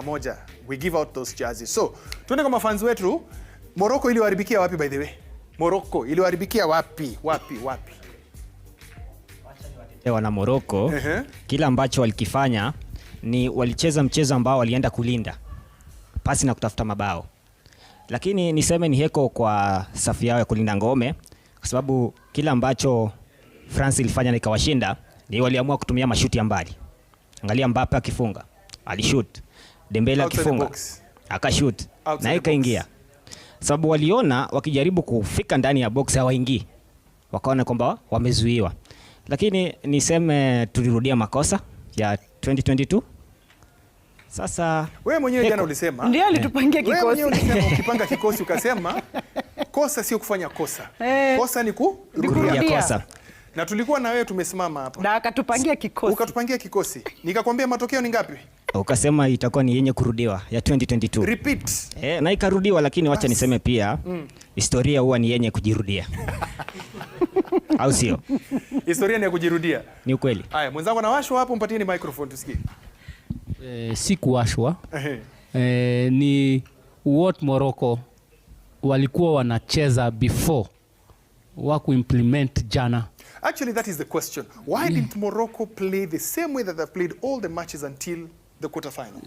moja. We give out those jerseys. So, tuende kwa mafans wetu. Morocco iliwaharibikia wapi by the way? Morocco iliwaharibikia wapi? Wana Morocco, kila ambacho walikifanya ni walicheza mchezo ambao walienda kulinda pasi na kutafuta mabao. Lakini niseme ni heko kwa safu yao ya kulinda ngome, kwa sababu kila ambacho France ilifanya na ikawashinda ni waliamua kutumia mashuti ya mbali. Angalia Mbappe akifunga, alishoot. Dembele akifunga, akashoot na ikaingia. Sababu waliona wakijaribu kufika ndani ya box hawaingii. Wakaona kwamba wamezuiwa. Lakini niseme tulirudia makosa ya 2022. Sasa wewe mwenyewe jana ulisema ndio alitupangia kikosi. Wewe mwenyewe ulisema ukipanga kikosi ukasema kosa sio kufanya kosa. Kosa ni kurudia kosa. Na tulikuwa na wewe tumesimama hapa. Na akatupangia kikosi. Ukatupangia kikosi. Nikakwambia matokeo ni ngapi? Ukasema itakuwa ni yenye kurudiwa ya 2022. Repeat. Na ikarudiwa, lakini wacha niseme pia historia huwa ni yenye kujirudia. Au sio? Historia ni ya kujirudia. Ni ukweli. Haya, mwenzangu anawashwa hapo, mpatieni microphone tusikie. Si kuwashwa. Ni what Morocco walikuwa wanacheza before waku implement jana. Actually, that is the question. Why didn't Morocco play the same way that they've played all the matches until the quarterfinals?